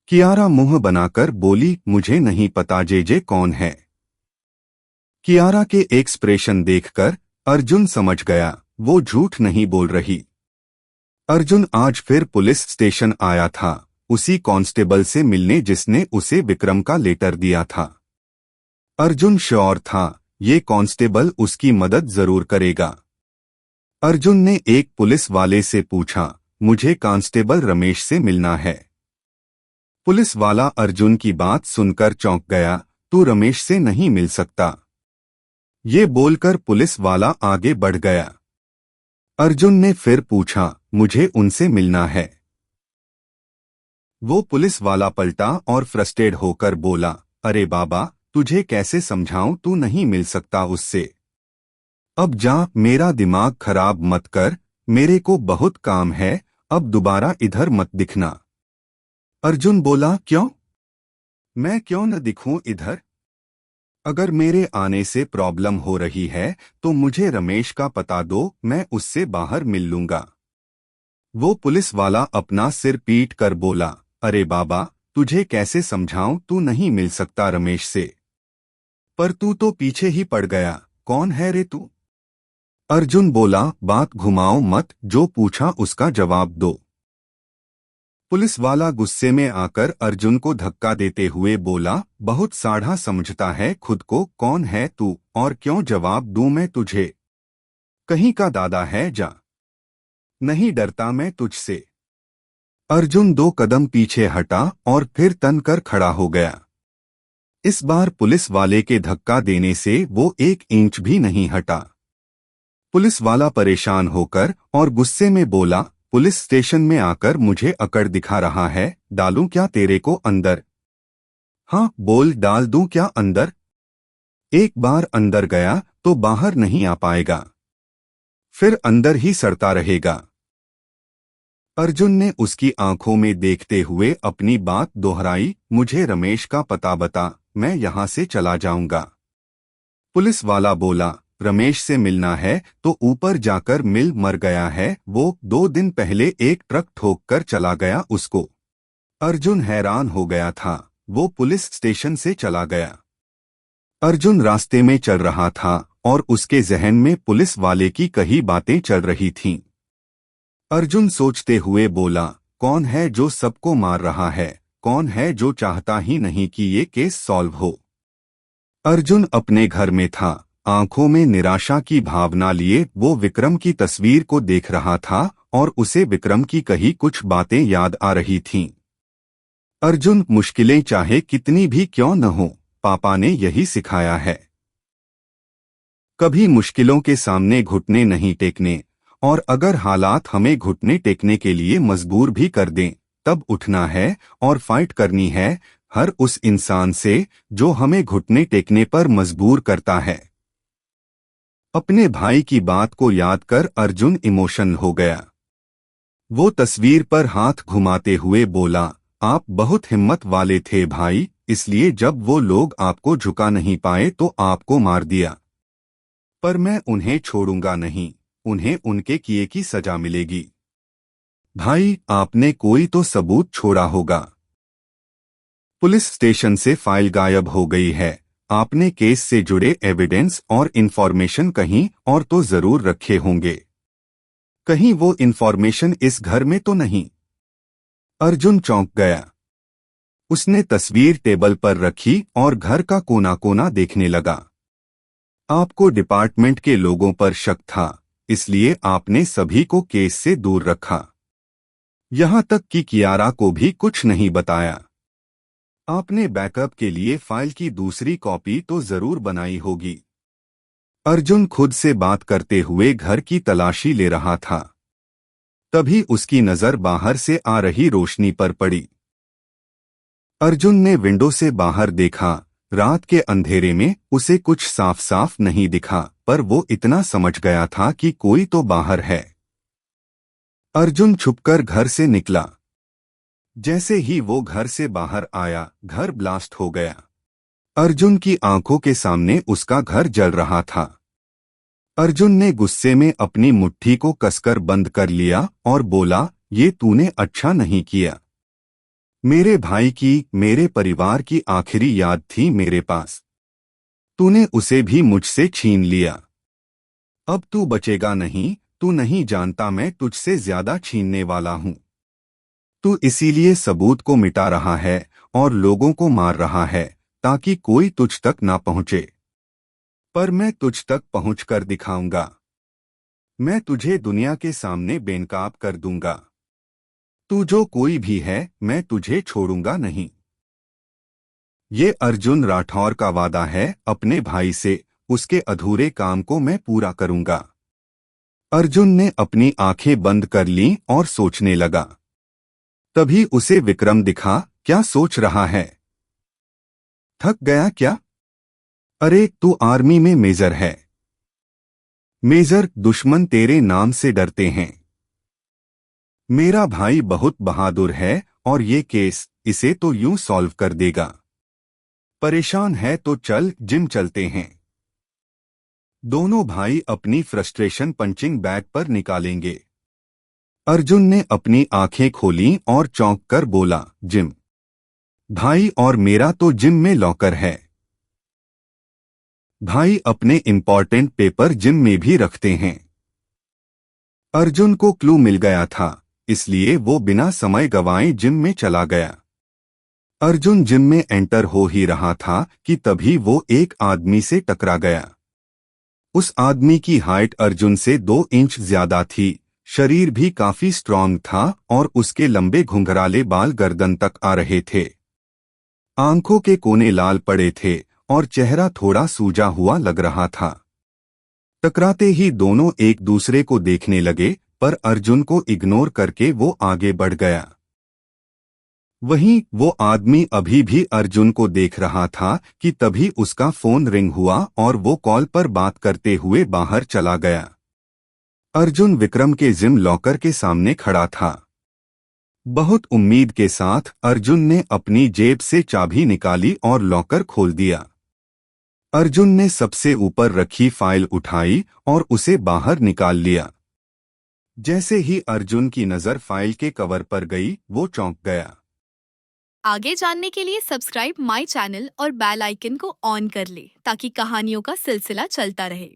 कियारा मुंह बनाकर बोली, मुझे नहीं पता जेजे कौन है। कियारा के एक्सप्रेशन देखकर अर्जुन समझ गया वो झूठ नहीं बोल रही। अर्जुन आज फिर पुलिस स्टेशन आया था, उसी कांस्टेबल से मिलने जिसने उसे विक्रम का लेटर दिया था। अर्जुन श्योर था ये कांस्टेबल उसकी मदद जरूर करेगा। अर्जुन ने एक पुलिस वाले से पूछा, मुझे कांस्टेबल रमेश से मिलना है। पुलिस वाला अर्जुन की बात सुनकर चौंक गया, तू रमेश से नहीं मिल सकता। ये बोलकर पुलिस वाला आगे बढ़ गया। अर्जुन ने फिर पूछा, मुझे उनसे मिलना है। वो पुलिस वाला पलटा और फ्रस्ट्रेट होकर बोला, अरे बाबा तुझे कैसे समझाऊं, तू नहीं मिल सकता उससे। अब जा, मेरा दिमाग खराब मत कर, मेरे को बहुत काम है, अब दोबारा इधर मत दिखना। अर्जुन बोला, क्यों? मैं क्यों न दिखूं इधर? अगर मेरे आने से प्रॉब्लम हो रही है तो मुझे रमेश का पता दो, मैं उससे बाहर मिल लूंगा। वो पुलिस वाला अपना सिर पीट कर बोला, अरे बाबा तुझे कैसे समझाऊं, तू नहीं मिल सकता रमेश से। पर तू तो पीछे ही पड़ गया, कौन है रे तू? अर्जुन बोला, बात घुमाओ मत, जो पूछा उसका जवाब दो। पुलिस वाला गुस्से में आकर अर्जुन को धक्का देते हुए बोला, बहुत साढ़ा समझता है खुद को, कौन है तू और क्यों जवाब दूं मैं तुझे? कहीं का दादा है जा, नहीं डरता मैं तुझसे। अर्जुन 2 कदम पीछे हटा और फिर तन कर खड़ा हो गया। इस बार पुलिस वाले के धक्का देने से वो 1 इंच भी नहीं हटा। पुलिस वाला परेशान होकर और गुस्से में बोला, पुलिस स्टेशन में आकर मुझे अकड़ दिखा रहा है, डालूं क्या तेरे को अंदर? हाँ बोल, डाल दूं क्या अंदर? एक बार अंदर गया तो बाहर नहीं आ पाएगा, फिर अंदर ही सड़ता रहेगा। अर्जुन ने उसकी आंखों में देखते हुए अपनी बात दोहराई, मुझे रमेश का पता बता, मैं यहां से चला जाऊंगा। पुलिस वाला बोला, रमेश से मिलना है तो ऊपर जाकर मिल, मर गया है वो, 2 दिन पहले एक ट्रक ठोक कर चला गया उसको। अर्जुन हैरान हो गया था, वो पुलिस स्टेशन से चला गया। अर्जुन रास्ते में चल रहा था और उसके जहन में पुलिस वाले की कही बातें चल रही थीं। अर्जुन सोचते हुए बोला, कौन है जो सबको मार रहा है, कौन है जो चाहता ही नहीं कि ये केस सॉल्व हो? अर्जुन अपने घर में था, आंखों में निराशा की भावना लिए वो विक्रम की तस्वीर को देख रहा था और उसे विक्रम की कही कुछ बातें याद आ रही थीं। अर्जुन, मुश्किलें चाहे कितनी भी क्यों न हो, पापा ने यही सिखाया है। कभी मुश्किलों के सामने घुटने नहीं टेकने, और अगर हालात हमें घुटने टेकने के लिए मजबूर भी कर दें, तब उठना है और फाइट करनी है हर उस इंसान से जो हमें घुटने टेकने पर मजबूर करता है। अपने भाई की बात को याद कर अर्जुन इमोशनल हो गया। वो तस्वीर पर हाथ घुमाते हुए बोला, आप बहुत हिम्मत वाले थे भाई, इसलिए जब वो लोग आपको झुका नहीं पाए तो आपको मार दिया। पर मैं उन्हें छोड़ूंगा नहीं, उन्हें उनके किए की सजा मिलेगी। भाई, आपने कोई तो सबूत छोड़ा होगा। पुलिस स्टेशन से फाइल गायब हो गई है, आपने केस से जुड़े एविडेंस और इंफॉर्मेशन कहीं और तो जरूर रखे होंगे। कहीं वो इंफॉर्मेशन इस घर में तो नहीं? अर्जुन चौंक गया। उसने तस्वीर टेबल पर रखी और घर का कोना कोना देखने लगा। आपको डिपार्टमेंट के लोगों पर शक था, इसलिए आपने सभी को केस से दूर रखा, यहां तक कि कियारा को भी कुछ नहीं बताया। आपने बैकअप के लिए फाइल की दूसरी कॉपी तो जरूर बनाई होगी। अर्जुन खुद से बात करते हुए घर की तलाशी ले रहा था। तभी उसकी नजर बाहर से आ रही रोशनी पर पड़ी। अर्जुन ने विंडो से बाहर देखा। रात के अंधेरे में उसे कुछ साफ साफ नहीं दिखा, पर वो इतना समझ गया था कि कोई तो बाहर है। अर्जुन छुपकर घर से निकला। जैसे ही वो घर से बाहर आया, घर ब्लास्ट हो गया। अर्जुन की आंखों के सामने उसका घर जल रहा था। अर्जुन ने गुस्से में अपनी मुट्ठी को कसकर बंद कर लिया और बोला, ये तूने अच्छा नहीं किया। मेरे भाई की, मेरे परिवार की आखिरी याद थी मेरे पास। तूने उसे भी मुझसे छीन लिया। अब तू बचेगा नहीं, तू नहीं जानता मैं तुझसे ज्यादा छीनने वाला हूं। तू इसीलिए सबूत को मिटा रहा है और लोगों को मार रहा है ताकि कोई तुझ तक ना पहुंचे। पर मैं तुझ तक पहुंचकर दिखाऊंगा। मैं तुझे दुनिया के सामने बेनकाब कर दूंगा। तू जो कोई भी है, मैं तुझे छोड़ूंगा नहीं। ये अर्जुन राठौर का वादा है अपने भाई से, उसके अधूरे काम को मैं पूरा करूंगा। अर्जुन ने अपनी आंखें बंद कर लीं और सोचने लगा। तभी उसे विक्रम दिखा। क्या सोच रहा है? थक गया क्या? अरे तू आर्मी में मेजर है। मेजर, दुश्मन तेरे नाम से डरते हैं। मेरा भाई बहुत बहादुर है और ये केस इसे तो यूं सॉल्व कर देगा। परेशान है तो चल जिम चलते हैं। दोनों भाई अपनी फ्रस्ट्रेशन पंचिंग बैग पर निकालेंगे। अर्जुन ने अपनी आंखें खोलीं और चौंक कर बोला, जिम? भाई, और मेरा तो जिम में लॉकर है। भाई अपने इंपॉर्टेंट पेपर जिम में भी रखते हैं। अर्जुन को क्लू मिल गया था, इसलिए वो बिना समय गंवाए जिम में चला गया। अर्जुन जिम में एंटर हो ही रहा था कि तभी वो एक आदमी से टकरा गया। उस आदमी की हाइट अर्जुन से 2 इंच ज्यादा थी, शरीर भी काफी स्ट्रांग था और उसके लंबे घुंघराले बाल गर्दन तक आ रहे थे। आंखों के कोने लाल पड़े थे और चेहरा थोड़ा सूजा हुआ लग रहा था। टकराते ही दोनों एक दूसरे को देखने लगे, पर अर्जुन को इग्नोर करके वो आगे बढ़ गया। वहीं वो आदमी अभी भी अर्जुन को देख रहा था कि तभी उसका फोन रिंग हुआ और वो कॉल पर बात करते हुए बाहर चला गया। अर्जुन विक्रम के जिम लॉकर के सामने खड़ा था। बहुत उम्मीद के साथ अर्जुन ने अपनी जेब से चाबी निकाली और लॉकर खोल दिया। अर्जुन ने सबसे ऊपर रखी फाइल उठाई और उसे बाहर निकाल लिया। जैसे ही अर्जुन की नजर फाइल के कवर पर गई, वो चौंक गया। आगे जानने के लिए सब्सक्राइब माई चैनल और बेल आइकन को ऑन कर ले ताकि कहानियों का सिलसिला चलता रहे।